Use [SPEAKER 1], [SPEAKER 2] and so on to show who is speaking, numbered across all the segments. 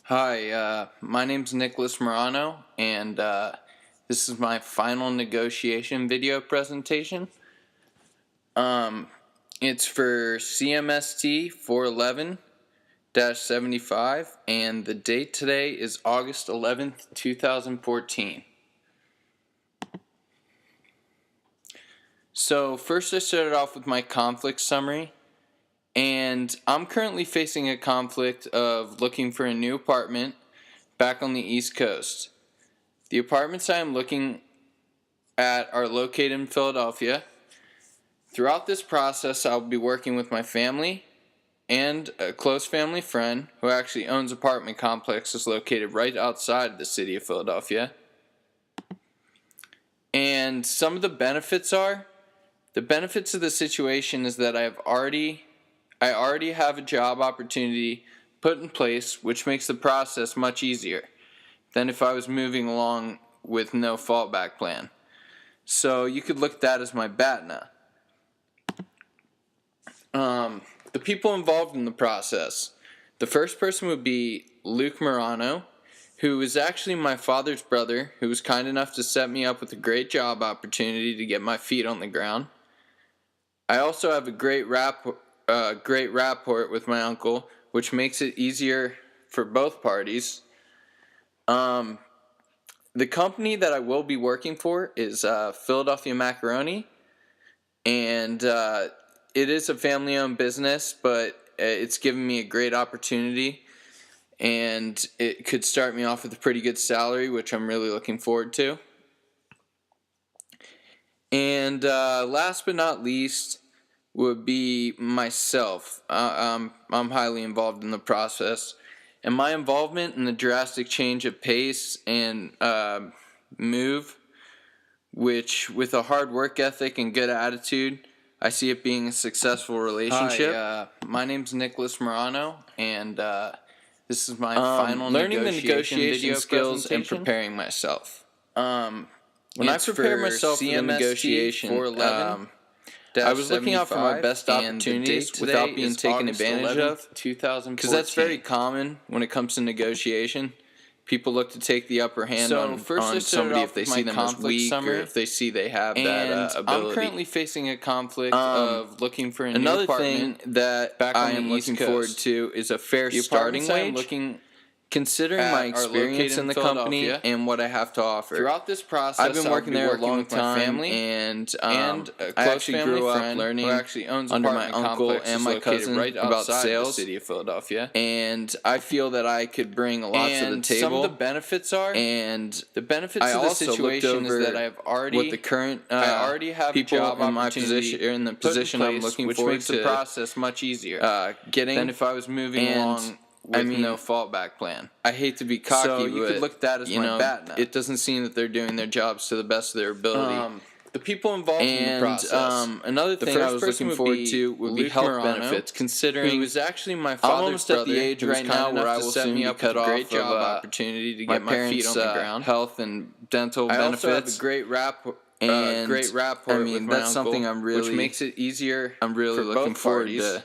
[SPEAKER 1] Hi, my name's Nicholas Morano, and this is my final negotiation video presentation. It's for CMST 411-75, and the date today is August 11th, 2014. So first I started off with my conflict summary. And I'm currently facing a conflict of looking for a new apartment back on the East Coast. The apartments I am looking at are located in Philadelphia. Throughout this process, I'll be working with my family and a close family friend who actually owns apartment complexes located right outside of the city of Philadelphia. And some of the benefits of the situation is that I already have a job opportunity put in place, which makes the process much easier than if I was moving along with no fallback plan. So you could look at that as my BATNA. The people involved in the process. The first person would be Luke Morano, who is actually my father's brother, who was kind enough to set me up with a great job opportunity to get my feet on the ground. I also have a great rapport with my uncle, which makes it easier for both parties. The company that I will be working for is Philadelphia Macaroni, and it is a family-owned business, but it's given me a great opportunity, and it could start me off with a pretty good salary, which I'm really looking forward to. And last but not least would be myself. I'm highly involved in the process, and my involvement in the drastic change of pace and move, which with a hard work ethic and good attitude, I see it being a successful relationship. Hi, my name's Nicholas Morano, and this is my final learning the negotiation skills and preparing myself. When I prepare myself for the negotiation, I was looking out for my best opportunities without being taken advantage of, because that's very common when it comes to negotiation. People look to take the upper hand on somebody if they see them as weak or if they see they have that ability. I'm currently facing a conflict of looking for a new apartment. Another thing that I am looking forward to is a fair starting wage. Considering my experience in the company and what I have to offer. Throughout this process, I've been working there a long time, and I actually grew up learning under my uncle and my cousin about sales, the city of Philadelphia. And I feel that I could bring a lot to the table. Some of the benefits of the situation is that I have already what the current I already have people in my position in the position I'm looking for, which makes the process much easier than if I was moving along with no fallback plan. I hate to be cocky, so you could look at that as my BATNA. It doesn't seem that they're doing their jobs to the best of their ability. The people involved in the process. Another thing I was looking forward to would be health benefits, considering he was actually my father's almost brother, at the age right now where I will soon be cut off great job opportunity to get my feet on the ground. Health and dental benefits. I also have a great rapport with my uncle, something I'm really, which makes it easier. I'm really looking forward to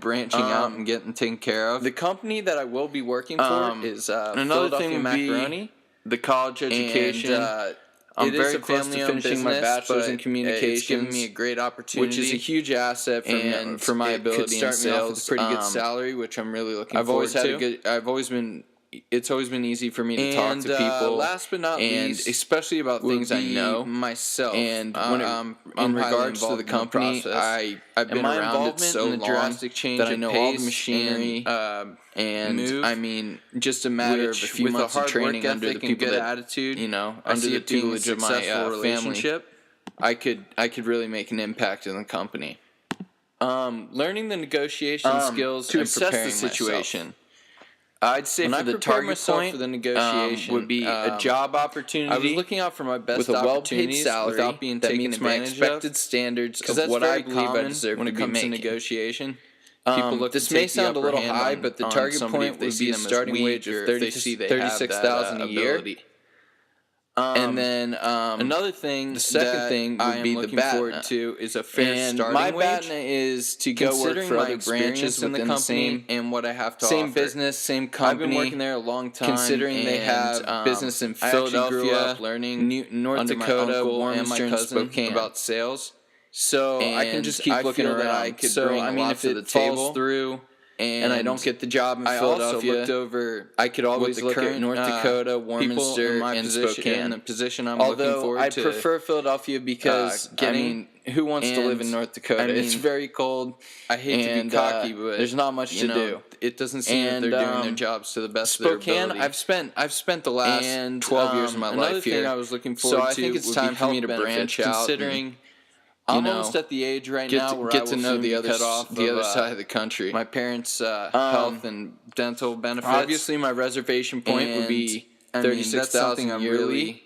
[SPEAKER 1] branching out and getting taken care of. The company that I will be working for is another thing would Macaroni. Be the college education. And, I'm very close to finishing my bachelor's in communications. It's given me a great opportunity, which is a huge asset for my ability in sales. Me off with a pretty good salary, which I'm really looking forward to. It's always been easy for me to talk to people. Last but not least, especially about things I know myself. And in regards to the company, I've been around it so long that I know all the machinery and just a matter of a few months of training under the people that attitude, under the tutelage of my family. I could really make an impact in the company. Learning the negotiation skills and preparing the situation. I'd say for the target point for the negotiation would be a job opportunity. I was looking out for my best with a well-paid salary without being taken advantage of. That meets my expected standards of what I believe I deserve when it comes to negotiation. People look this may sound a little high, but the target point would be a starting wage of $36,000 a year. And then
[SPEAKER 2] another thing,
[SPEAKER 1] the second thing would be the BATNA.
[SPEAKER 2] to is a fair
[SPEAKER 1] And
[SPEAKER 2] starting
[SPEAKER 1] my
[SPEAKER 2] wage.
[SPEAKER 1] BATNA is to go work
[SPEAKER 2] Considering
[SPEAKER 1] for
[SPEAKER 2] my
[SPEAKER 1] other branches
[SPEAKER 2] experience in the
[SPEAKER 1] within
[SPEAKER 2] company
[SPEAKER 1] and what I have to
[SPEAKER 2] same
[SPEAKER 1] offer.
[SPEAKER 2] business, same company.
[SPEAKER 1] I've been working there a long time.
[SPEAKER 2] Considering they
[SPEAKER 1] and,
[SPEAKER 2] have business in
[SPEAKER 1] I actually
[SPEAKER 2] Philadelphia,
[SPEAKER 1] grew up learning
[SPEAKER 2] North
[SPEAKER 1] under my
[SPEAKER 2] Dakota,
[SPEAKER 1] uncle
[SPEAKER 2] Warminster,
[SPEAKER 1] and my
[SPEAKER 2] and
[SPEAKER 1] cousin
[SPEAKER 2] Spokane.
[SPEAKER 1] about sales.
[SPEAKER 2] So I can just keep looking
[SPEAKER 1] feel
[SPEAKER 2] around.
[SPEAKER 1] that I could
[SPEAKER 2] so
[SPEAKER 1] bring
[SPEAKER 2] I
[SPEAKER 1] a
[SPEAKER 2] mean,
[SPEAKER 1] lot
[SPEAKER 2] if
[SPEAKER 1] to
[SPEAKER 2] it
[SPEAKER 1] the
[SPEAKER 2] falls
[SPEAKER 1] table
[SPEAKER 2] through and I don't get the job in
[SPEAKER 1] I
[SPEAKER 2] Philadelphia,
[SPEAKER 1] also looked over.
[SPEAKER 2] I could always
[SPEAKER 1] the
[SPEAKER 2] look at
[SPEAKER 1] current,
[SPEAKER 2] North Dakota,
[SPEAKER 1] people
[SPEAKER 2] Warminster,
[SPEAKER 1] in my
[SPEAKER 2] and
[SPEAKER 1] position,
[SPEAKER 2] Spokane.
[SPEAKER 1] in the position I'm looking
[SPEAKER 2] Although
[SPEAKER 1] forward
[SPEAKER 2] I
[SPEAKER 1] to.
[SPEAKER 2] prefer Philadelphia because who wants to live in North Dakota? It's very cold.
[SPEAKER 1] I hate to be cocky, but
[SPEAKER 2] there's not much to do.
[SPEAKER 1] It doesn't seem that they're doing their jobs to the best of their ability.
[SPEAKER 2] I've spent the last 12 years of my life here.
[SPEAKER 1] Thing I was looking forward
[SPEAKER 2] so I
[SPEAKER 1] to
[SPEAKER 2] think it's
[SPEAKER 1] would
[SPEAKER 2] time
[SPEAKER 1] be
[SPEAKER 2] for me to
[SPEAKER 1] health
[SPEAKER 2] branch
[SPEAKER 1] benefits,
[SPEAKER 2] out.
[SPEAKER 1] considering
[SPEAKER 2] I'm almost at the age right now where
[SPEAKER 1] get
[SPEAKER 2] I
[SPEAKER 1] to
[SPEAKER 2] will
[SPEAKER 1] know
[SPEAKER 2] soon
[SPEAKER 1] the
[SPEAKER 2] be
[SPEAKER 1] other
[SPEAKER 2] cut off
[SPEAKER 1] the
[SPEAKER 2] of,
[SPEAKER 1] other side of the country.
[SPEAKER 2] my parents' health and dental benefits.
[SPEAKER 1] Obviously, my reservation point would be $36,000 yearly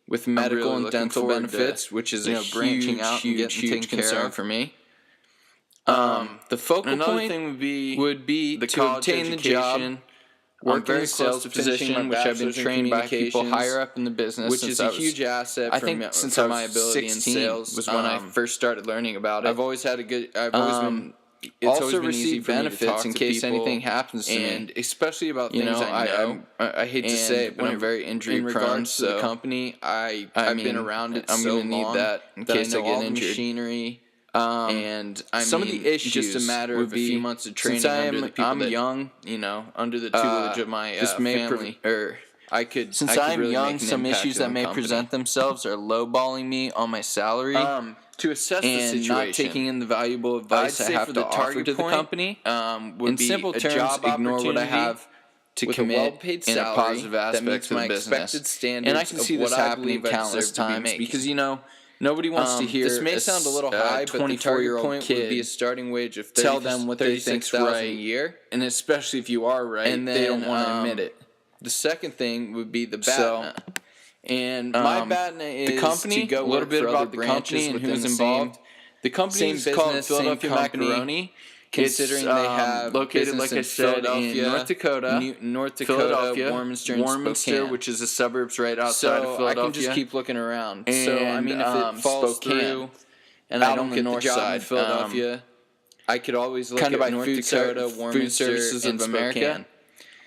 [SPEAKER 2] with medical and dental benefits,
[SPEAKER 1] which is
[SPEAKER 2] a
[SPEAKER 1] branching out and getting taken care of for me. The focal point
[SPEAKER 2] thing would be
[SPEAKER 1] the
[SPEAKER 2] to
[SPEAKER 1] college
[SPEAKER 2] obtain the job,
[SPEAKER 1] education,
[SPEAKER 2] work in
[SPEAKER 1] very
[SPEAKER 2] a sales
[SPEAKER 1] close to finishing
[SPEAKER 2] position,
[SPEAKER 1] my
[SPEAKER 2] which I've been
[SPEAKER 1] bachelor's in
[SPEAKER 2] trained by people
[SPEAKER 1] communications,
[SPEAKER 2] higher up in the business,
[SPEAKER 1] which
[SPEAKER 2] since
[SPEAKER 1] is
[SPEAKER 2] I
[SPEAKER 1] a
[SPEAKER 2] was-
[SPEAKER 1] huge asset.
[SPEAKER 2] I think
[SPEAKER 1] since
[SPEAKER 2] I was
[SPEAKER 1] my ability
[SPEAKER 2] 16
[SPEAKER 1] in sales
[SPEAKER 2] was when I first started learning about it.
[SPEAKER 1] I've always had a good. I've always been. It's
[SPEAKER 2] also
[SPEAKER 1] always been easy
[SPEAKER 2] receive
[SPEAKER 1] for me to
[SPEAKER 2] benefits
[SPEAKER 1] talk
[SPEAKER 2] in
[SPEAKER 1] to
[SPEAKER 2] case
[SPEAKER 1] people,
[SPEAKER 2] anything happens to me.
[SPEAKER 1] and especially about
[SPEAKER 2] You
[SPEAKER 1] things
[SPEAKER 2] know,
[SPEAKER 1] I know.
[SPEAKER 2] I hate to say it, but
[SPEAKER 1] when
[SPEAKER 2] I'm very injury
[SPEAKER 1] in
[SPEAKER 2] prone.
[SPEAKER 1] regards to the
[SPEAKER 2] So
[SPEAKER 1] company, I've
[SPEAKER 2] mean,
[SPEAKER 1] been around it
[SPEAKER 2] I'm
[SPEAKER 1] so
[SPEAKER 2] gonna need
[SPEAKER 1] long
[SPEAKER 2] that in
[SPEAKER 1] that
[SPEAKER 2] case
[SPEAKER 1] I
[SPEAKER 2] I
[SPEAKER 1] know
[SPEAKER 2] get
[SPEAKER 1] all the
[SPEAKER 2] injured.
[SPEAKER 1] machinery.
[SPEAKER 2] And
[SPEAKER 1] some of the issues
[SPEAKER 2] just a matter
[SPEAKER 1] would
[SPEAKER 2] of a
[SPEAKER 1] be,
[SPEAKER 2] few months of training
[SPEAKER 1] since
[SPEAKER 2] under the people
[SPEAKER 1] I'm
[SPEAKER 2] that,
[SPEAKER 1] young,
[SPEAKER 2] under the tutelage of my
[SPEAKER 1] this may
[SPEAKER 2] family.
[SPEAKER 1] I could.
[SPEAKER 2] Since
[SPEAKER 1] I could
[SPEAKER 2] I'm
[SPEAKER 1] really
[SPEAKER 2] young,
[SPEAKER 1] make an
[SPEAKER 2] some
[SPEAKER 1] impact
[SPEAKER 2] issues
[SPEAKER 1] in
[SPEAKER 2] that
[SPEAKER 1] the
[SPEAKER 2] may
[SPEAKER 1] company.
[SPEAKER 2] present themselves are lowballing me on my salary
[SPEAKER 1] To assess the
[SPEAKER 2] and
[SPEAKER 1] situation,
[SPEAKER 2] not taking in the valuable advice
[SPEAKER 1] I'd
[SPEAKER 2] I
[SPEAKER 1] say
[SPEAKER 2] have
[SPEAKER 1] for
[SPEAKER 2] to
[SPEAKER 1] the
[SPEAKER 2] offer
[SPEAKER 1] target
[SPEAKER 2] to the
[SPEAKER 1] point,
[SPEAKER 2] company.
[SPEAKER 1] would
[SPEAKER 2] In
[SPEAKER 1] be
[SPEAKER 2] simple
[SPEAKER 1] a
[SPEAKER 2] terms,
[SPEAKER 1] job
[SPEAKER 2] ignore what I
[SPEAKER 1] opportunity
[SPEAKER 2] have to
[SPEAKER 1] with a
[SPEAKER 2] commit
[SPEAKER 1] well-paid
[SPEAKER 2] in a
[SPEAKER 1] salary
[SPEAKER 2] positive
[SPEAKER 1] that
[SPEAKER 2] aspect
[SPEAKER 1] meets
[SPEAKER 2] of the
[SPEAKER 1] my
[SPEAKER 2] business.
[SPEAKER 1] expected standards
[SPEAKER 2] And I can
[SPEAKER 1] of
[SPEAKER 2] see this
[SPEAKER 1] what I
[SPEAKER 2] happening
[SPEAKER 1] believe I
[SPEAKER 2] countless
[SPEAKER 1] deserve to be
[SPEAKER 2] times
[SPEAKER 1] making.
[SPEAKER 2] because nobody wants to hear
[SPEAKER 1] This may sound a little high, but the
[SPEAKER 2] 24-year-old
[SPEAKER 1] target point
[SPEAKER 2] kid
[SPEAKER 1] would be a starting wage of
[SPEAKER 2] tell them what they think's right,
[SPEAKER 1] a year,
[SPEAKER 2] and especially if you are right,
[SPEAKER 1] and then,
[SPEAKER 2] they don't want to admit it.
[SPEAKER 1] The second thing would be the BATNA.
[SPEAKER 2] So,
[SPEAKER 1] And my BATNA is
[SPEAKER 2] the company,
[SPEAKER 1] to go
[SPEAKER 2] a little
[SPEAKER 1] work
[SPEAKER 2] bit
[SPEAKER 1] for
[SPEAKER 2] about
[SPEAKER 1] other
[SPEAKER 2] the company and
[SPEAKER 1] branches
[SPEAKER 2] who's
[SPEAKER 1] within the
[SPEAKER 2] involved. The company
[SPEAKER 1] same
[SPEAKER 2] is called
[SPEAKER 1] business,
[SPEAKER 2] Philadelphia
[SPEAKER 1] same company.
[SPEAKER 2] Macaroni.
[SPEAKER 1] Considering
[SPEAKER 2] It's,
[SPEAKER 1] they have
[SPEAKER 2] located,
[SPEAKER 1] business
[SPEAKER 2] like
[SPEAKER 1] in
[SPEAKER 2] I said,
[SPEAKER 1] Philadelphia,
[SPEAKER 2] in North Dakota,
[SPEAKER 1] North Dakota,
[SPEAKER 2] Philadelphia,
[SPEAKER 1] Warminster, and Spokane.
[SPEAKER 2] which is the suburbs right outside of
[SPEAKER 1] So
[SPEAKER 2] Philadelphia.
[SPEAKER 1] I can just keep looking around.
[SPEAKER 2] And,
[SPEAKER 1] So I mean, if it falls
[SPEAKER 2] Spokane,
[SPEAKER 1] through, and
[SPEAKER 2] out
[SPEAKER 1] I don't
[SPEAKER 2] on the
[SPEAKER 1] get the
[SPEAKER 2] north
[SPEAKER 1] job
[SPEAKER 2] side,
[SPEAKER 1] in Philadelphia, I could always look
[SPEAKER 2] kind of
[SPEAKER 1] at
[SPEAKER 2] by
[SPEAKER 1] North
[SPEAKER 2] food
[SPEAKER 1] Dakota,
[SPEAKER 2] food
[SPEAKER 1] Warminster,
[SPEAKER 2] services
[SPEAKER 1] and
[SPEAKER 2] of America.
[SPEAKER 1] Spokane.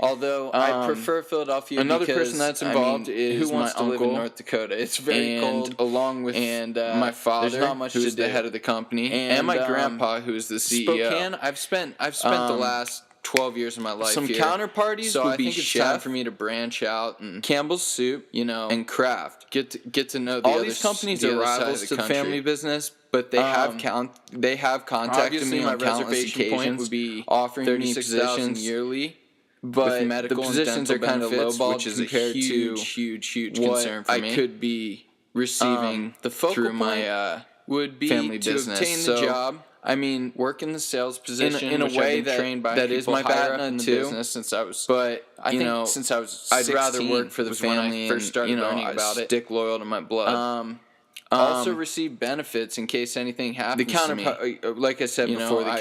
[SPEAKER 1] Although I prefer Philadelphia,
[SPEAKER 2] Another
[SPEAKER 1] because,
[SPEAKER 2] person that's involved is
[SPEAKER 1] who wants
[SPEAKER 2] my
[SPEAKER 1] to live in
[SPEAKER 2] uncle,
[SPEAKER 1] North Dakota? It's very cold,
[SPEAKER 2] along with
[SPEAKER 1] my father,
[SPEAKER 2] there's not much
[SPEAKER 1] who's
[SPEAKER 2] to
[SPEAKER 1] the
[SPEAKER 2] do.
[SPEAKER 1] head of the company,
[SPEAKER 2] And
[SPEAKER 1] my grandpa, who's the CEO.
[SPEAKER 2] Spokane, I've spent the last 12 years of my life
[SPEAKER 1] Some
[SPEAKER 2] here.
[SPEAKER 1] counterparties
[SPEAKER 2] So
[SPEAKER 1] would
[SPEAKER 2] I
[SPEAKER 1] be
[SPEAKER 2] think it's
[SPEAKER 1] chef,
[SPEAKER 2] time for me to branch out and
[SPEAKER 1] Campbell's Soup,
[SPEAKER 2] and craft.
[SPEAKER 1] get to know the
[SPEAKER 2] All
[SPEAKER 1] other
[SPEAKER 2] these companies
[SPEAKER 1] the
[SPEAKER 2] are
[SPEAKER 1] other side of
[SPEAKER 2] rivals
[SPEAKER 1] the
[SPEAKER 2] to the
[SPEAKER 1] country.
[SPEAKER 2] family business, but they have contacted
[SPEAKER 1] Obviously,
[SPEAKER 2] me
[SPEAKER 1] my
[SPEAKER 2] on countless
[SPEAKER 1] reservation point
[SPEAKER 2] occasions,
[SPEAKER 1] would be
[SPEAKER 2] offering me
[SPEAKER 1] $36,000
[SPEAKER 2] positions
[SPEAKER 1] yearly.
[SPEAKER 2] but
[SPEAKER 1] with medical
[SPEAKER 2] the
[SPEAKER 1] and
[SPEAKER 2] positions
[SPEAKER 1] dental
[SPEAKER 2] are kind of
[SPEAKER 1] benefits,
[SPEAKER 2] lowballed
[SPEAKER 1] which is a
[SPEAKER 2] compared
[SPEAKER 1] huge
[SPEAKER 2] to what
[SPEAKER 1] concern for
[SPEAKER 2] I
[SPEAKER 1] me.
[SPEAKER 2] could be receiving
[SPEAKER 1] The focal
[SPEAKER 2] through
[SPEAKER 1] point
[SPEAKER 2] my
[SPEAKER 1] would be
[SPEAKER 2] family
[SPEAKER 1] to
[SPEAKER 2] business.
[SPEAKER 1] obtain the
[SPEAKER 2] So,
[SPEAKER 1] job,
[SPEAKER 2] I mean,
[SPEAKER 1] work in the sales position
[SPEAKER 2] in a
[SPEAKER 1] which
[SPEAKER 2] way
[SPEAKER 1] I've been trained by
[SPEAKER 2] that is
[SPEAKER 1] people
[SPEAKER 2] my
[SPEAKER 1] higher up
[SPEAKER 2] BATNA
[SPEAKER 1] in the
[SPEAKER 2] too,
[SPEAKER 1] business since I was.
[SPEAKER 2] but
[SPEAKER 1] I
[SPEAKER 2] you
[SPEAKER 1] think
[SPEAKER 2] know,
[SPEAKER 1] since I was
[SPEAKER 2] I'd rather
[SPEAKER 1] 16
[SPEAKER 2] work for the
[SPEAKER 1] was when I
[SPEAKER 2] family
[SPEAKER 1] first started
[SPEAKER 2] and,
[SPEAKER 1] learning
[SPEAKER 2] I
[SPEAKER 1] about it.
[SPEAKER 2] stick loyal to my blood.
[SPEAKER 1] Also receive benefits in case anything happens to me.
[SPEAKER 2] Like I said before, the
[SPEAKER 1] I hate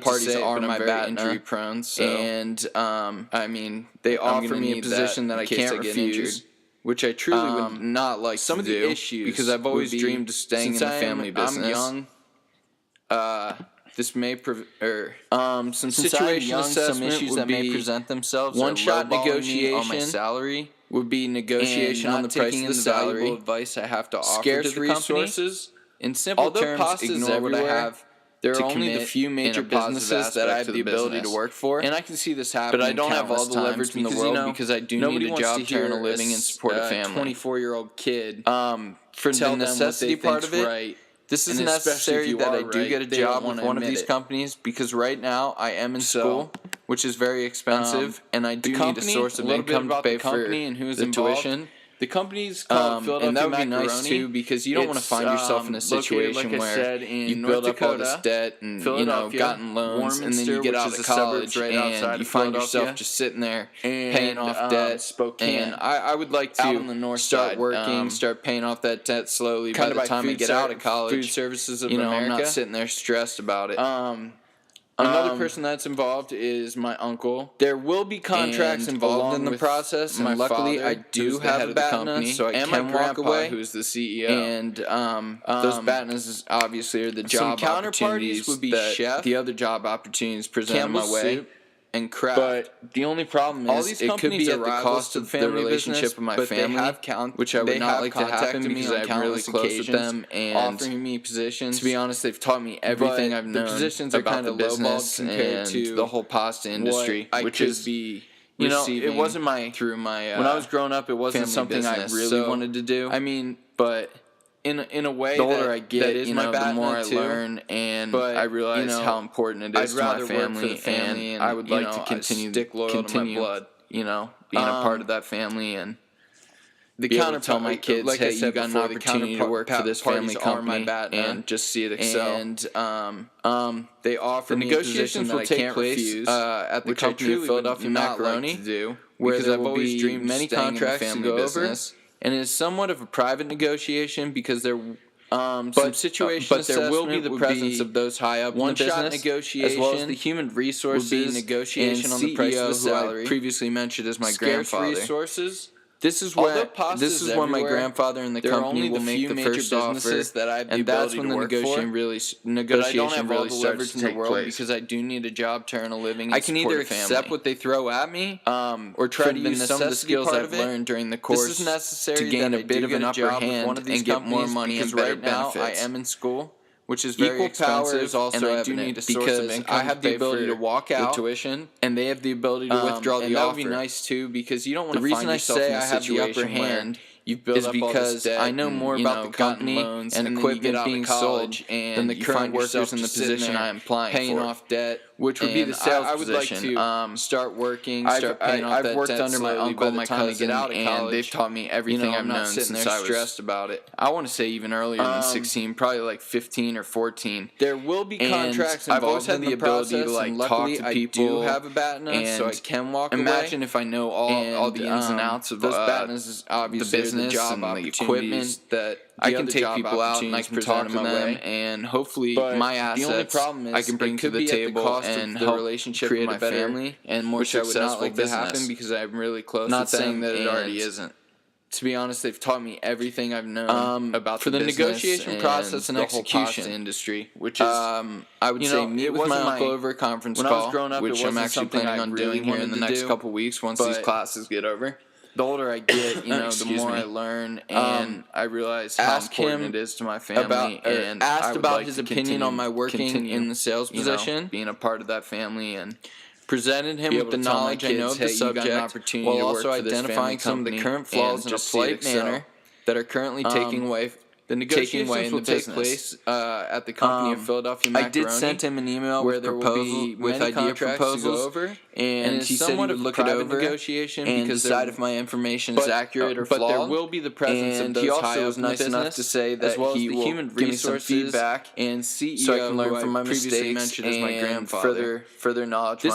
[SPEAKER 1] to
[SPEAKER 2] counterparties
[SPEAKER 1] say it,
[SPEAKER 2] are
[SPEAKER 1] but I'm
[SPEAKER 2] my
[SPEAKER 1] very
[SPEAKER 2] BATNA,
[SPEAKER 1] injury prone, so
[SPEAKER 2] and
[SPEAKER 1] I mean,
[SPEAKER 2] they
[SPEAKER 1] I'm
[SPEAKER 2] offer
[SPEAKER 1] gonna
[SPEAKER 2] me a
[SPEAKER 1] need
[SPEAKER 2] position that
[SPEAKER 1] in
[SPEAKER 2] I
[SPEAKER 1] case
[SPEAKER 2] can't
[SPEAKER 1] I get
[SPEAKER 2] refuse,
[SPEAKER 1] injured.
[SPEAKER 2] which I truly would not like
[SPEAKER 1] some
[SPEAKER 2] to
[SPEAKER 1] of the
[SPEAKER 2] do
[SPEAKER 1] issues
[SPEAKER 2] because I've always
[SPEAKER 1] would be,
[SPEAKER 2] dreamed of staying in
[SPEAKER 1] since
[SPEAKER 2] the family business.
[SPEAKER 1] I'm young.
[SPEAKER 2] This may
[SPEAKER 1] Some
[SPEAKER 2] situation assessment
[SPEAKER 1] some issues
[SPEAKER 2] would
[SPEAKER 1] that may
[SPEAKER 2] be
[SPEAKER 1] present themselves.
[SPEAKER 2] one-shot
[SPEAKER 1] negotiation
[SPEAKER 2] on my
[SPEAKER 1] salary
[SPEAKER 2] would be negotiation
[SPEAKER 1] and
[SPEAKER 2] on the
[SPEAKER 1] not
[SPEAKER 2] price
[SPEAKER 1] taking
[SPEAKER 2] of the
[SPEAKER 1] in the valuable
[SPEAKER 2] salary.
[SPEAKER 1] advice I have to offer
[SPEAKER 2] Scarce
[SPEAKER 1] to the company.
[SPEAKER 2] resources. In simple
[SPEAKER 1] Although
[SPEAKER 2] terms,
[SPEAKER 1] pasta's
[SPEAKER 2] ignore what I
[SPEAKER 1] everywhere,
[SPEAKER 2] have.
[SPEAKER 1] there
[SPEAKER 2] to
[SPEAKER 1] are only the
[SPEAKER 2] commit
[SPEAKER 1] few
[SPEAKER 2] in
[SPEAKER 1] major
[SPEAKER 2] a positive
[SPEAKER 1] businesses that I
[SPEAKER 2] aspect
[SPEAKER 1] have
[SPEAKER 2] of
[SPEAKER 1] the ability
[SPEAKER 2] business.
[SPEAKER 1] to work for,
[SPEAKER 2] And I can see this happening.
[SPEAKER 1] but I don't have all the
[SPEAKER 2] countless
[SPEAKER 1] leverage in the
[SPEAKER 2] times
[SPEAKER 1] world
[SPEAKER 2] because I do
[SPEAKER 1] nobody
[SPEAKER 2] need a
[SPEAKER 1] wants
[SPEAKER 2] job
[SPEAKER 1] to
[SPEAKER 2] to earn a
[SPEAKER 1] hear
[SPEAKER 2] living and support a family.
[SPEAKER 1] 24-year-old kid
[SPEAKER 2] For
[SPEAKER 1] tell
[SPEAKER 2] the
[SPEAKER 1] them what
[SPEAKER 2] necessity
[SPEAKER 1] they
[SPEAKER 2] part
[SPEAKER 1] think's
[SPEAKER 2] of it,
[SPEAKER 1] right.
[SPEAKER 2] this is
[SPEAKER 1] And especially
[SPEAKER 2] necessary
[SPEAKER 1] if you
[SPEAKER 2] that
[SPEAKER 1] are
[SPEAKER 2] I do
[SPEAKER 1] right,
[SPEAKER 2] get a
[SPEAKER 1] they don't
[SPEAKER 2] job with
[SPEAKER 1] wanna
[SPEAKER 2] one of
[SPEAKER 1] admit
[SPEAKER 2] these
[SPEAKER 1] it.
[SPEAKER 2] companies because right now I am in
[SPEAKER 1] So,
[SPEAKER 2] school, which is very expensive, and I do need a source of
[SPEAKER 1] a little bit
[SPEAKER 2] income to
[SPEAKER 1] about
[SPEAKER 2] pay
[SPEAKER 1] the company
[SPEAKER 2] for
[SPEAKER 1] and who's
[SPEAKER 2] the
[SPEAKER 1] involved.
[SPEAKER 2] tuition.
[SPEAKER 1] The company's called Philadelphia
[SPEAKER 2] And that would be
[SPEAKER 1] Macaroni.
[SPEAKER 2] nice too because you don't want to
[SPEAKER 1] It's,
[SPEAKER 2] find yourself in a
[SPEAKER 1] located,
[SPEAKER 2] situation
[SPEAKER 1] like I
[SPEAKER 2] where
[SPEAKER 1] said, in
[SPEAKER 2] you
[SPEAKER 1] North
[SPEAKER 2] build up all
[SPEAKER 1] Dakota,
[SPEAKER 2] this debt and
[SPEAKER 1] Philadelphia,
[SPEAKER 2] gotten loans, and then you
[SPEAKER 1] Warminster,
[SPEAKER 2] get
[SPEAKER 1] which
[SPEAKER 2] out
[SPEAKER 1] is
[SPEAKER 2] of
[SPEAKER 1] the suburbs
[SPEAKER 2] college
[SPEAKER 1] right
[SPEAKER 2] and
[SPEAKER 1] outside
[SPEAKER 2] you
[SPEAKER 1] of
[SPEAKER 2] find yourself
[SPEAKER 1] Philadelphia,
[SPEAKER 2] just sitting there
[SPEAKER 1] and,
[SPEAKER 2] paying off debt.
[SPEAKER 1] Spokane.
[SPEAKER 2] And I would like to
[SPEAKER 1] out on the north
[SPEAKER 2] start
[SPEAKER 1] side,
[SPEAKER 2] working, start paying off that debt slowly. By
[SPEAKER 1] kind of
[SPEAKER 2] the
[SPEAKER 1] by
[SPEAKER 2] time I
[SPEAKER 1] food
[SPEAKER 2] get out of college,
[SPEAKER 1] Food Services of
[SPEAKER 2] I'm
[SPEAKER 1] America.
[SPEAKER 2] not sitting there stressed about it.
[SPEAKER 1] Another person that's involved is my uncle.
[SPEAKER 2] There will be contracts involved in the process, and luckily I do have a BATNA, so I can walk away.
[SPEAKER 1] Who's the CEO.
[SPEAKER 2] And those BATNAs obviously are the job opportunities
[SPEAKER 1] would be
[SPEAKER 2] that
[SPEAKER 1] chef,
[SPEAKER 2] the other job opportunities presented my way.
[SPEAKER 1] Soup, and craft.
[SPEAKER 2] But the only problem is it could be at the cost of the relationship with my family, which I would not like to happen because I'm really close with them and
[SPEAKER 1] offering me positions.
[SPEAKER 2] To be honest, they've taught me everything I've known about the business
[SPEAKER 1] compared to
[SPEAKER 2] the whole pasta industry, which is it wasn't my
[SPEAKER 1] through my
[SPEAKER 2] when I was growing up, it wasn't something I really wanted to do.
[SPEAKER 1] I mean,
[SPEAKER 2] but
[SPEAKER 1] in a way,
[SPEAKER 2] the older I get, the more I
[SPEAKER 1] too.
[SPEAKER 2] learn, and I realize how important it is to my family, and I would like to continue
[SPEAKER 1] to my blood.
[SPEAKER 2] Being a part of that family and
[SPEAKER 1] the
[SPEAKER 2] be able to tell my kids,
[SPEAKER 1] like
[SPEAKER 2] hey, you got an opportunity to work for this family company
[SPEAKER 1] and
[SPEAKER 2] just see it excel.
[SPEAKER 1] And
[SPEAKER 2] they offer
[SPEAKER 1] the
[SPEAKER 2] me
[SPEAKER 1] negotiations will take place
[SPEAKER 2] at the company of Philadelphia Macaroni,
[SPEAKER 1] to do,
[SPEAKER 2] where there
[SPEAKER 1] I've
[SPEAKER 2] will
[SPEAKER 1] always
[SPEAKER 2] be
[SPEAKER 1] dreamed
[SPEAKER 2] many contracts to go over. And it is somewhat of a private negotiation because there some situation
[SPEAKER 1] but there will be the presence
[SPEAKER 2] of those high up in the business,
[SPEAKER 1] negotiation,
[SPEAKER 2] as well as the human resources
[SPEAKER 1] negotiation
[SPEAKER 2] on
[SPEAKER 1] the price of the
[SPEAKER 2] salary. Previously mentioned as my
[SPEAKER 1] Scarce
[SPEAKER 2] grandfather.
[SPEAKER 1] This
[SPEAKER 2] This is when my grandfather and the company will make the first offer, and that's when the negotiation really starts to take place.
[SPEAKER 1] Because I do need a job to earn a living. And
[SPEAKER 2] I can either accept what they throw at me, or try to use some of the skills I've learned during the course to gain a bit of an upper hand and get more money and better benefits.
[SPEAKER 1] Right now, I am in school, which is very expensive,
[SPEAKER 2] is also
[SPEAKER 1] and I do need a source
[SPEAKER 2] because
[SPEAKER 1] of income
[SPEAKER 2] I have the ability to walk out
[SPEAKER 1] the tuition,
[SPEAKER 2] and they have the ability to withdraw the
[SPEAKER 1] and
[SPEAKER 2] offer.
[SPEAKER 1] that would be nice too, because you don't want to
[SPEAKER 2] the
[SPEAKER 1] find
[SPEAKER 2] reason I
[SPEAKER 1] yourself
[SPEAKER 2] say
[SPEAKER 1] in a
[SPEAKER 2] I have the upper
[SPEAKER 1] situation where
[SPEAKER 2] hand
[SPEAKER 1] you've built
[SPEAKER 2] is
[SPEAKER 1] up all
[SPEAKER 2] because
[SPEAKER 1] this debt
[SPEAKER 2] I know more
[SPEAKER 1] and,
[SPEAKER 2] about the company
[SPEAKER 1] loans,
[SPEAKER 2] and equipment being sold than the current workers in the position I am applying
[SPEAKER 1] paying
[SPEAKER 2] for.
[SPEAKER 1] off debt,
[SPEAKER 2] which would be the sales
[SPEAKER 1] I would
[SPEAKER 2] position.
[SPEAKER 1] like to start working, start paying off
[SPEAKER 2] I've
[SPEAKER 1] that
[SPEAKER 2] worked
[SPEAKER 1] debt
[SPEAKER 2] under my
[SPEAKER 1] slowly
[SPEAKER 2] uncle,
[SPEAKER 1] by
[SPEAKER 2] my
[SPEAKER 1] the time I
[SPEAKER 2] cousin,
[SPEAKER 1] get out of
[SPEAKER 2] and
[SPEAKER 1] college.
[SPEAKER 2] they've taught me everything I've
[SPEAKER 1] I'm not
[SPEAKER 2] known
[SPEAKER 1] sitting
[SPEAKER 2] since
[SPEAKER 1] there
[SPEAKER 2] I was
[SPEAKER 1] stressed about it.
[SPEAKER 2] I want to say even earlier than 16, probably like 15 or 14.
[SPEAKER 1] There will be contracts
[SPEAKER 2] I've always had
[SPEAKER 1] involved
[SPEAKER 2] the
[SPEAKER 1] in the
[SPEAKER 2] ability to
[SPEAKER 1] process,
[SPEAKER 2] like
[SPEAKER 1] and
[SPEAKER 2] talk
[SPEAKER 1] luckily
[SPEAKER 2] to
[SPEAKER 1] I
[SPEAKER 2] people.
[SPEAKER 1] do have a BATNA, so I can walk away.
[SPEAKER 2] Imagine if I know all the ins and outs of
[SPEAKER 1] those
[SPEAKER 2] BATNAs,
[SPEAKER 1] is obviously
[SPEAKER 2] the business,
[SPEAKER 1] the job
[SPEAKER 2] and the
[SPEAKER 1] opportunities
[SPEAKER 2] equipment
[SPEAKER 1] that
[SPEAKER 2] I can take people out and I can talk to them, and hopefully my assets
[SPEAKER 1] the only problem is
[SPEAKER 2] I can bring to the table and
[SPEAKER 1] the
[SPEAKER 2] help
[SPEAKER 1] relationship
[SPEAKER 2] create
[SPEAKER 1] with my
[SPEAKER 2] a better
[SPEAKER 1] family
[SPEAKER 2] and more
[SPEAKER 1] which I would
[SPEAKER 2] successful
[SPEAKER 1] not like
[SPEAKER 2] business.
[SPEAKER 1] to happen because I'm really close.
[SPEAKER 2] Not
[SPEAKER 1] with
[SPEAKER 2] saying
[SPEAKER 1] them,
[SPEAKER 2] that it already
[SPEAKER 1] and
[SPEAKER 2] isn't. To be honest, they've taught me everything I've known about
[SPEAKER 1] for the negotiation process and
[SPEAKER 2] the
[SPEAKER 1] execution
[SPEAKER 2] whole pasta industry, which is I would say meet with my uncle over a conference call,
[SPEAKER 1] I was growing up,
[SPEAKER 2] which I'm actually planning on doing here in the next couple weeks once these classes get over. The older I get, the more I learn, and I realize how important it is to my family. And
[SPEAKER 1] asked about
[SPEAKER 2] like
[SPEAKER 1] his opinion on my working in the sales position,
[SPEAKER 2] being a part of that family, and
[SPEAKER 1] presented him with the knowledge I know of the subject, while also identifying some of the current flaws in a polite manner
[SPEAKER 2] that are currently taking away. The negotiations will take place at the company of Philadelphia Macaroni.
[SPEAKER 1] I did send him an email
[SPEAKER 2] where
[SPEAKER 1] with
[SPEAKER 2] there will be
[SPEAKER 1] with
[SPEAKER 2] idea
[SPEAKER 1] proposals
[SPEAKER 2] to go over,
[SPEAKER 1] and
[SPEAKER 2] he said he would look it over
[SPEAKER 1] negotiation
[SPEAKER 2] and
[SPEAKER 1] because
[SPEAKER 2] decide if my information is accurate or flawed.
[SPEAKER 1] But there will be the presence
[SPEAKER 2] and
[SPEAKER 1] of those
[SPEAKER 2] he also
[SPEAKER 1] high
[SPEAKER 2] was nice enough to say that
[SPEAKER 1] as well
[SPEAKER 2] he
[SPEAKER 1] as the
[SPEAKER 2] will
[SPEAKER 1] human
[SPEAKER 2] give me some
[SPEAKER 1] resources
[SPEAKER 2] feedback
[SPEAKER 1] and CEO
[SPEAKER 2] so I can learn from my
[SPEAKER 1] previously
[SPEAKER 2] mistakes
[SPEAKER 1] mentioned as my
[SPEAKER 2] and
[SPEAKER 1] grandfather.
[SPEAKER 2] further knowledge.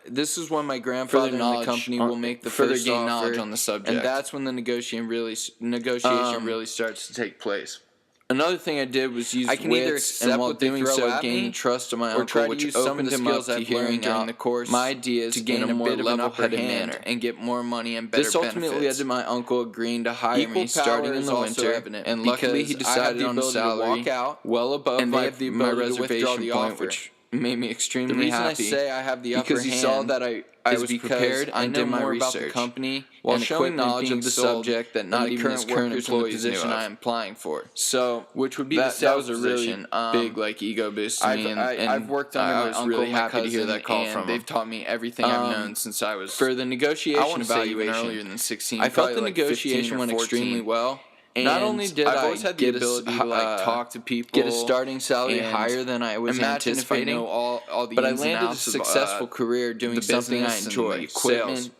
[SPEAKER 1] This is when my grandfather and the company will make the first
[SPEAKER 2] gain
[SPEAKER 1] offer,
[SPEAKER 2] knowledge on the subject,
[SPEAKER 1] and that's when the negotiation really
[SPEAKER 2] starts to take place.
[SPEAKER 1] Another thing I did was use
[SPEAKER 2] I can either
[SPEAKER 1] wits,
[SPEAKER 2] accept
[SPEAKER 1] and while
[SPEAKER 2] what they
[SPEAKER 1] doing
[SPEAKER 2] throw
[SPEAKER 1] so,
[SPEAKER 2] at
[SPEAKER 1] gain
[SPEAKER 2] me,
[SPEAKER 1] the trust of my
[SPEAKER 2] or
[SPEAKER 1] uncle,
[SPEAKER 2] try to
[SPEAKER 1] which
[SPEAKER 2] use some of
[SPEAKER 1] opened
[SPEAKER 2] the
[SPEAKER 1] him up
[SPEAKER 2] skills
[SPEAKER 1] to
[SPEAKER 2] I've
[SPEAKER 1] hearing
[SPEAKER 2] learned during the course
[SPEAKER 1] my ideas
[SPEAKER 2] to gain
[SPEAKER 1] in
[SPEAKER 2] a more
[SPEAKER 1] bit of an
[SPEAKER 2] level-headed
[SPEAKER 1] upper
[SPEAKER 2] manner
[SPEAKER 1] hand
[SPEAKER 2] and get more money and better
[SPEAKER 1] This ultimately
[SPEAKER 2] benefits.
[SPEAKER 1] led to my uncle agreeing to hire
[SPEAKER 2] Equal
[SPEAKER 1] me starting
[SPEAKER 2] power
[SPEAKER 1] in
[SPEAKER 2] is
[SPEAKER 1] the
[SPEAKER 2] also
[SPEAKER 1] winter,
[SPEAKER 2] evident
[SPEAKER 1] and luckily he
[SPEAKER 2] because I have
[SPEAKER 1] decided
[SPEAKER 2] the
[SPEAKER 1] on a
[SPEAKER 2] ability to
[SPEAKER 1] salary
[SPEAKER 2] walk out,
[SPEAKER 1] well above
[SPEAKER 2] and they
[SPEAKER 1] my,
[SPEAKER 2] have the
[SPEAKER 1] my
[SPEAKER 2] ability to withdraw
[SPEAKER 1] reservation
[SPEAKER 2] the
[SPEAKER 1] point,
[SPEAKER 2] offer,
[SPEAKER 1] which made me
[SPEAKER 2] The
[SPEAKER 1] extremely
[SPEAKER 2] reason
[SPEAKER 1] happy.
[SPEAKER 2] I say I have the upper
[SPEAKER 1] because he
[SPEAKER 2] hand
[SPEAKER 1] saw that I was prepared
[SPEAKER 2] I
[SPEAKER 1] and
[SPEAKER 2] know
[SPEAKER 1] did my
[SPEAKER 2] more
[SPEAKER 1] research
[SPEAKER 2] about the company
[SPEAKER 1] while
[SPEAKER 2] and
[SPEAKER 1] showing
[SPEAKER 2] equipment
[SPEAKER 1] knowledge
[SPEAKER 2] being
[SPEAKER 1] of the
[SPEAKER 2] sold
[SPEAKER 1] subject that
[SPEAKER 2] than
[SPEAKER 1] not
[SPEAKER 2] even
[SPEAKER 1] even
[SPEAKER 2] his
[SPEAKER 1] his
[SPEAKER 2] current
[SPEAKER 1] employees
[SPEAKER 2] employees
[SPEAKER 1] knew
[SPEAKER 2] position
[SPEAKER 1] of.
[SPEAKER 2] I am applying for.
[SPEAKER 1] So,
[SPEAKER 2] Which would be
[SPEAKER 1] that was a really
[SPEAKER 2] position,
[SPEAKER 1] big
[SPEAKER 2] like ego boost to me, and
[SPEAKER 1] I've worked under
[SPEAKER 2] I
[SPEAKER 1] my
[SPEAKER 2] was
[SPEAKER 1] uncle,
[SPEAKER 2] really
[SPEAKER 1] my
[SPEAKER 2] happy to hear
[SPEAKER 1] cousin,
[SPEAKER 2] that call
[SPEAKER 1] and
[SPEAKER 2] from
[SPEAKER 1] they've
[SPEAKER 2] them. Taught me everything I've known since I was
[SPEAKER 1] for the negotiation
[SPEAKER 2] I want to say even
[SPEAKER 1] evaluation.
[SPEAKER 2] earlier than 16.
[SPEAKER 1] I felt the
[SPEAKER 2] like
[SPEAKER 1] negotiation
[SPEAKER 2] 15 or
[SPEAKER 1] went
[SPEAKER 2] 14.
[SPEAKER 1] extremely well.
[SPEAKER 2] And
[SPEAKER 1] Not only did
[SPEAKER 2] I've
[SPEAKER 1] I
[SPEAKER 2] always had the
[SPEAKER 1] get
[SPEAKER 2] ability to talk to people,
[SPEAKER 1] get a starting salary
[SPEAKER 2] and
[SPEAKER 1] higher than I was
[SPEAKER 2] imagine if I
[SPEAKER 1] anticipating,
[SPEAKER 2] know all the
[SPEAKER 1] but I
[SPEAKER 2] ins and
[SPEAKER 1] landed a
[SPEAKER 2] outs of,
[SPEAKER 1] successful career doing
[SPEAKER 2] the
[SPEAKER 1] something I
[SPEAKER 2] business and
[SPEAKER 1] enjoy,
[SPEAKER 2] the equipment.
[SPEAKER 1] sales.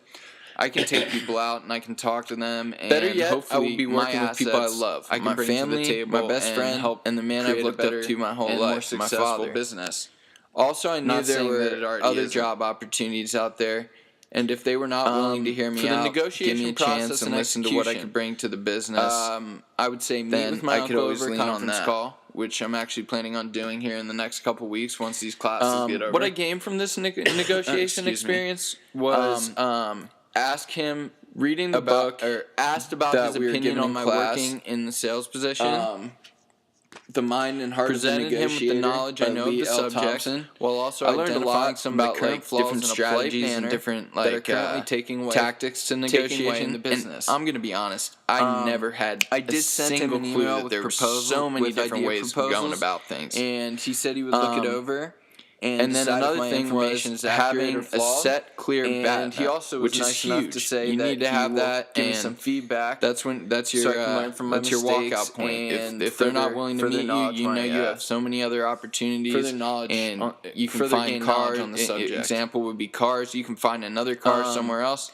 [SPEAKER 2] I can take people out and I can talk to them, and
[SPEAKER 1] Better yet,
[SPEAKER 2] hopefully
[SPEAKER 1] I will be working
[SPEAKER 2] my
[SPEAKER 1] with people I
[SPEAKER 2] assets
[SPEAKER 1] love.
[SPEAKER 2] I can
[SPEAKER 1] My
[SPEAKER 2] bring
[SPEAKER 1] family,
[SPEAKER 2] to the table,
[SPEAKER 1] my best
[SPEAKER 2] and
[SPEAKER 1] friend,
[SPEAKER 2] help
[SPEAKER 1] and the man
[SPEAKER 2] create
[SPEAKER 1] I've
[SPEAKER 2] a
[SPEAKER 1] looked up
[SPEAKER 2] better
[SPEAKER 1] to my whole
[SPEAKER 2] and
[SPEAKER 1] life,
[SPEAKER 2] more
[SPEAKER 1] my
[SPEAKER 2] successful
[SPEAKER 1] father.
[SPEAKER 2] business.
[SPEAKER 1] Also, I knew
[SPEAKER 2] Not
[SPEAKER 1] there
[SPEAKER 2] saying
[SPEAKER 1] were
[SPEAKER 2] that it already
[SPEAKER 1] other
[SPEAKER 2] isn't.
[SPEAKER 1] job opportunities out there, And if they were not willing to hear me out,
[SPEAKER 2] negotiation
[SPEAKER 1] give me a chance and listen to what I could bring to the business,
[SPEAKER 2] I would say meet with my uncle over a conference call, which I'm actually planning on doing here in the next couple weeks once these classes get over.
[SPEAKER 1] What I gained from this negotiation experience was
[SPEAKER 2] ask him
[SPEAKER 1] reading the book, or asked about his opinion on my working in the sales position.
[SPEAKER 2] The Mind and Heart
[SPEAKER 1] Presented
[SPEAKER 2] of the Negotiator
[SPEAKER 1] him with the knowledge I know of the subject, while also identifying some of the current flaws
[SPEAKER 2] different
[SPEAKER 1] in a
[SPEAKER 2] strategies
[SPEAKER 1] polite
[SPEAKER 2] and
[SPEAKER 1] manner
[SPEAKER 2] different
[SPEAKER 1] that are currently taking away
[SPEAKER 2] tactics to negotiation
[SPEAKER 1] in the business.
[SPEAKER 2] And I'm gonna be honest, I never had
[SPEAKER 1] I did send him an email with
[SPEAKER 2] there were
[SPEAKER 1] proposals,
[SPEAKER 2] so many
[SPEAKER 1] with
[SPEAKER 2] different
[SPEAKER 1] idea
[SPEAKER 2] ways of
[SPEAKER 1] proposals,
[SPEAKER 2] going about things.
[SPEAKER 1] and he said he would look it over.
[SPEAKER 2] And then another thing was having a set, clear
[SPEAKER 1] and he also was
[SPEAKER 2] which
[SPEAKER 1] nice
[SPEAKER 2] is
[SPEAKER 1] enough
[SPEAKER 2] huge.
[SPEAKER 1] to say
[SPEAKER 2] you
[SPEAKER 1] that
[SPEAKER 2] need to have that
[SPEAKER 1] give me
[SPEAKER 2] and
[SPEAKER 1] some feedback.
[SPEAKER 2] That's your
[SPEAKER 1] so I can learn from my
[SPEAKER 2] that's your
[SPEAKER 1] mistakes,
[SPEAKER 2] walkout point.
[SPEAKER 1] and
[SPEAKER 2] If they're not willing to meet you, you know you
[SPEAKER 1] my,
[SPEAKER 2] have so many other opportunities.
[SPEAKER 1] further knowledge
[SPEAKER 2] and
[SPEAKER 1] on-
[SPEAKER 2] you can
[SPEAKER 1] further
[SPEAKER 2] find
[SPEAKER 1] gain
[SPEAKER 2] cars.
[SPEAKER 1] knowledge on the subject.
[SPEAKER 2] Example would be cars. You can find another car somewhere else.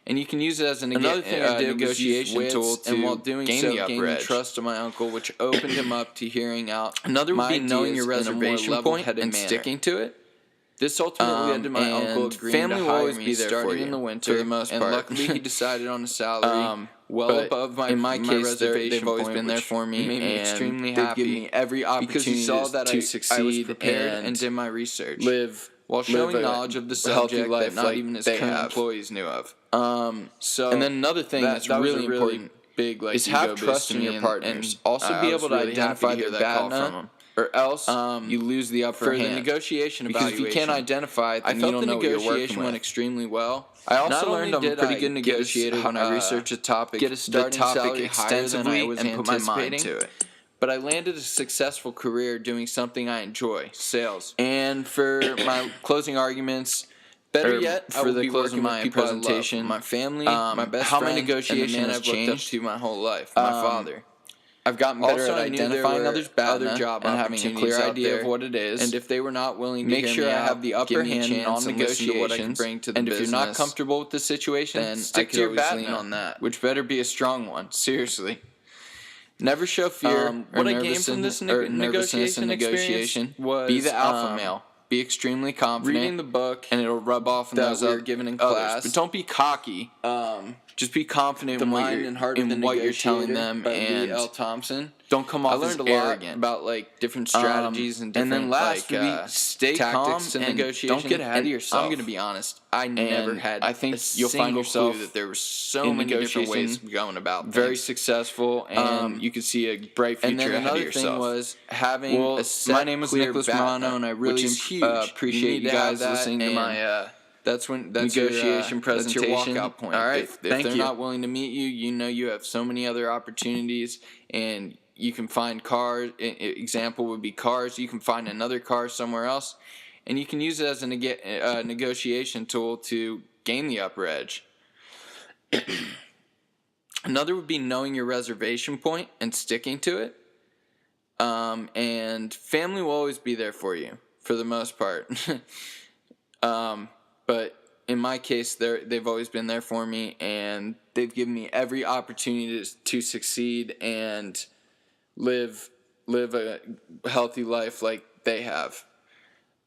[SPEAKER 2] And you can use it as
[SPEAKER 1] Another thing I did was use
[SPEAKER 2] negotiation
[SPEAKER 1] wits,
[SPEAKER 2] tool to
[SPEAKER 1] and while doing
[SPEAKER 2] gain
[SPEAKER 1] so,
[SPEAKER 2] the upper
[SPEAKER 1] gain the
[SPEAKER 2] edge.
[SPEAKER 1] trust of my uncle, which opened him up to hearing out.
[SPEAKER 2] Another would
[SPEAKER 1] my
[SPEAKER 2] be knowing your
[SPEAKER 1] ideas in a more
[SPEAKER 2] reservation point
[SPEAKER 1] level-headed
[SPEAKER 2] and
[SPEAKER 1] manner.
[SPEAKER 2] sticking to it.
[SPEAKER 1] This ultimately led to my uncle
[SPEAKER 2] and
[SPEAKER 1] agreeing
[SPEAKER 2] family
[SPEAKER 1] to
[SPEAKER 2] will
[SPEAKER 1] hire
[SPEAKER 2] always
[SPEAKER 1] me
[SPEAKER 2] be there
[SPEAKER 1] starting
[SPEAKER 2] for you,
[SPEAKER 1] in the winter,
[SPEAKER 2] for the most
[SPEAKER 1] and
[SPEAKER 2] part.
[SPEAKER 1] luckily he decided on a salary well
[SPEAKER 2] but
[SPEAKER 1] above my
[SPEAKER 2] in my case,
[SPEAKER 1] reservation
[SPEAKER 2] they've always
[SPEAKER 1] point,
[SPEAKER 2] been there
[SPEAKER 1] which
[SPEAKER 2] for me,
[SPEAKER 1] made me
[SPEAKER 2] and
[SPEAKER 1] extremely
[SPEAKER 2] they've
[SPEAKER 1] happy.
[SPEAKER 2] given me every opportunity
[SPEAKER 1] because he saw that
[SPEAKER 2] to
[SPEAKER 1] I was
[SPEAKER 2] succeed
[SPEAKER 1] prepared and did my research, while showing
[SPEAKER 2] a
[SPEAKER 1] knowledge of the
[SPEAKER 2] healthy
[SPEAKER 1] subject
[SPEAKER 2] life
[SPEAKER 1] that not
[SPEAKER 2] like
[SPEAKER 1] even his
[SPEAKER 2] they
[SPEAKER 1] current
[SPEAKER 2] have.
[SPEAKER 1] employees knew of. So
[SPEAKER 2] and then another thing
[SPEAKER 1] that was
[SPEAKER 2] really
[SPEAKER 1] a
[SPEAKER 2] important
[SPEAKER 1] big
[SPEAKER 2] is
[SPEAKER 1] ego
[SPEAKER 2] have
[SPEAKER 1] boost
[SPEAKER 2] trust
[SPEAKER 1] to
[SPEAKER 2] in
[SPEAKER 1] me,
[SPEAKER 2] your
[SPEAKER 1] and
[SPEAKER 2] partners.
[SPEAKER 1] also
[SPEAKER 2] I
[SPEAKER 1] be
[SPEAKER 2] was
[SPEAKER 1] able to
[SPEAKER 2] really happy
[SPEAKER 1] identify
[SPEAKER 2] to hear
[SPEAKER 1] their
[SPEAKER 2] that call
[SPEAKER 1] bad
[SPEAKER 2] from 'em.
[SPEAKER 1] or else
[SPEAKER 2] you lose the upper
[SPEAKER 1] for
[SPEAKER 2] hand.
[SPEAKER 1] the negotiation
[SPEAKER 2] Because
[SPEAKER 1] evaluation.
[SPEAKER 2] if you can't identify it,
[SPEAKER 1] I
[SPEAKER 2] then
[SPEAKER 1] felt
[SPEAKER 2] you don't
[SPEAKER 1] the
[SPEAKER 2] know what you're working
[SPEAKER 1] negotiation
[SPEAKER 2] with.
[SPEAKER 1] went extremely well.
[SPEAKER 2] I also
[SPEAKER 1] Not
[SPEAKER 2] learned
[SPEAKER 1] only
[SPEAKER 2] I'm a
[SPEAKER 1] did
[SPEAKER 2] pretty
[SPEAKER 1] I
[SPEAKER 2] good negotiator when I research a topic,
[SPEAKER 1] get a starting salary higher than I
[SPEAKER 2] extensively,
[SPEAKER 1] was
[SPEAKER 2] and put my mind
[SPEAKER 1] anticipating,
[SPEAKER 2] to it.
[SPEAKER 1] but I landed a successful career doing something I enjoy, sales.
[SPEAKER 2] And for my closing arguments,
[SPEAKER 1] Better yet, I
[SPEAKER 2] for
[SPEAKER 1] will
[SPEAKER 2] the
[SPEAKER 1] be
[SPEAKER 2] close of
[SPEAKER 1] working with
[SPEAKER 2] my
[SPEAKER 1] people
[SPEAKER 2] presentation,
[SPEAKER 1] I love, my family, my best
[SPEAKER 2] how
[SPEAKER 1] friend,
[SPEAKER 2] my negotiation
[SPEAKER 1] and the man
[SPEAKER 2] has
[SPEAKER 1] I've looked up
[SPEAKER 2] changed.
[SPEAKER 1] to my whole life, my father.
[SPEAKER 2] I've gotten better
[SPEAKER 1] Also,
[SPEAKER 2] at
[SPEAKER 1] I knew there
[SPEAKER 2] identifying
[SPEAKER 1] were
[SPEAKER 2] others' bad
[SPEAKER 1] other job
[SPEAKER 2] and having a clear
[SPEAKER 1] opportunities out
[SPEAKER 2] idea
[SPEAKER 1] there,
[SPEAKER 2] of what it is.
[SPEAKER 1] and if they were not willing to
[SPEAKER 2] make
[SPEAKER 1] hear
[SPEAKER 2] sure
[SPEAKER 1] me
[SPEAKER 2] I
[SPEAKER 1] out,
[SPEAKER 2] have the upper
[SPEAKER 1] give me a
[SPEAKER 2] hand
[SPEAKER 1] chance
[SPEAKER 2] on
[SPEAKER 1] and listen to what I can
[SPEAKER 2] negotiations.
[SPEAKER 1] bring to the
[SPEAKER 2] And if
[SPEAKER 1] business,
[SPEAKER 2] you're not comfortable with the situation,
[SPEAKER 1] then
[SPEAKER 2] stick
[SPEAKER 1] I
[SPEAKER 2] to your
[SPEAKER 1] could always
[SPEAKER 2] bat
[SPEAKER 1] lean on that.
[SPEAKER 2] which better be a strong one. Seriously. Never show fear
[SPEAKER 1] what I gained from this negotiation
[SPEAKER 2] negotiation
[SPEAKER 1] was
[SPEAKER 2] be the alpha male. Be extremely confident.
[SPEAKER 1] reading the book
[SPEAKER 2] and it'll rub off on
[SPEAKER 1] that
[SPEAKER 2] those
[SPEAKER 1] we were given in
[SPEAKER 2] others.
[SPEAKER 1] class.
[SPEAKER 2] But don't be cocky. Just be confident
[SPEAKER 1] The
[SPEAKER 2] in
[SPEAKER 1] Mind and Heart of the
[SPEAKER 2] what you're telling
[SPEAKER 1] Negotiator
[SPEAKER 2] them,
[SPEAKER 1] by
[SPEAKER 2] and
[SPEAKER 1] L. Thompson.
[SPEAKER 2] don't come off
[SPEAKER 1] I learned
[SPEAKER 2] as
[SPEAKER 1] a lot
[SPEAKER 2] arrogant
[SPEAKER 1] about different strategies and different
[SPEAKER 2] then last would be stay calm
[SPEAKER 1] tactics to
[SPEAKER 2] and
[SPEAKER 1] negotiation.
[SPEAKER 2] don't get ahead of
[SPEAKER 1] And
[SPEAKER 2] yourself.
[SPEAKER 1] I'm going to be honest. I never had.
[SPEAKER 2] I think
[SPEAKER 1] a
[SPEAKER 2] you'll find
[SPEAKER 1] single
[SPEAKER 2] yourself
[SPEAKER 1] clue that there were so
[SPEAKER 2] in
[SPEAKER 1] many different ways
[SPEAKER 2] negotiation
[SPEAKER 1] of going about
[SPEAKER 2] very
[SPEAKER 1] things.
[SPEAKER 2] successful, and you can see a bright future
[SPEAKER 1] And then
[SPEAKER 2] ahead of
[SPEAKER 1] another
[SPEAKER 2] yourself.
[SPEAKER 1] thing was having
[SPEAKER 2] Well,
[SPEAKER 1] a set,
[SPEAKER 2] my name is
[SPEAKER 1] clear
[SPEAKER 2] Nicholas
[SPEAKER 1] background,
[SPEAKER 2] Morano, and I really
[SPEAKER 1] which is huge.
[SPEAKER 2] appreciate
[SPEAKER 1] need
[SPEAKER 2] you
[SPEAKER 1] to have
[SPEAKER 2] guys
[SPEAKER 1] that,
[SPEAKER 2] listening to
[SPEAKER 1] and
[SPEAKER 2] my
[SPEAKER 1] that's
[SPEAKER 2] negotiation presentation.
[SPEAKER 1] That's your walkout point.
[SPEAKER 2] All right,
[SPEAKER 1] If
[SPEAKER 2] thank
[SPEAKER 1] they're
[SPEAKER 2] you.
[SPEAKER 1] not willing to meet you, you know you have so many other opportunities, and you can find cars. Example would be cars. You can find another car somewhere else, and you can use it as a negotiation tool to gain the upper edge. Another would be knowing your reservation point and sticking to it. And family will always be there for you for the most part. But in my case, they've always been there for me, and they've given me every opportunity to succeed and live a healthy life like they have.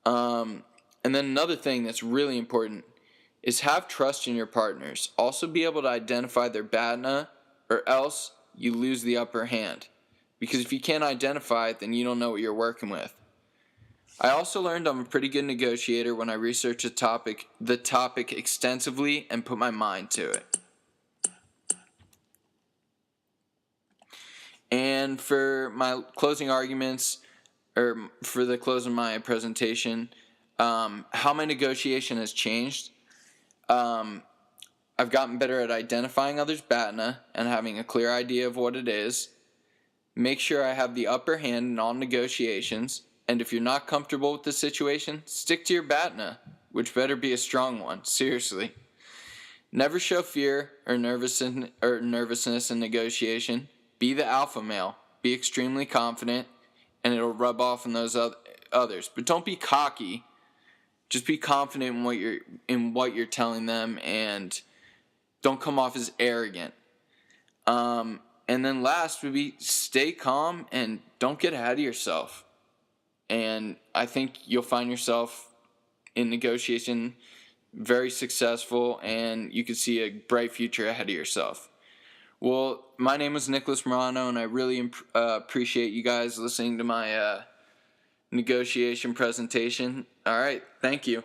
[SPEAKER 1] And then another thing that's really important is have trust in your partners. Also be able to identify their badna, or else you lose the upper hand. Because if you can't identify it, then you don't know what you're working with. I also learned I'm a pretty good negotiator when I research the topic extensively and put my mind to it. And for my closing arguments, or for the close of my presentation, how my negotiation has changed. I've gotten better at identifying others' batna and having a clear idea of what it is. Make sure I have the upper hand in all negotiations. And if you're not comfortable with the situation, stick to your batna, which better be a strong one. Seriously. Never show fear or nervousness in negotiation. Be the alpha male. Be extremely confident, and it'll rub off on those others. But don't be cocky. Just be confident in what you're telling them, and don't come off as arrogant. And then last would be stay calm and don't get ahead of yourself. And I think you'll find yourself in negotiation very successful, and you can see a bright future ahead of yourself. Well, my name is Nicholas Morano, and I really appreciate you guys listening to my negotiation presentation. All right, thank you.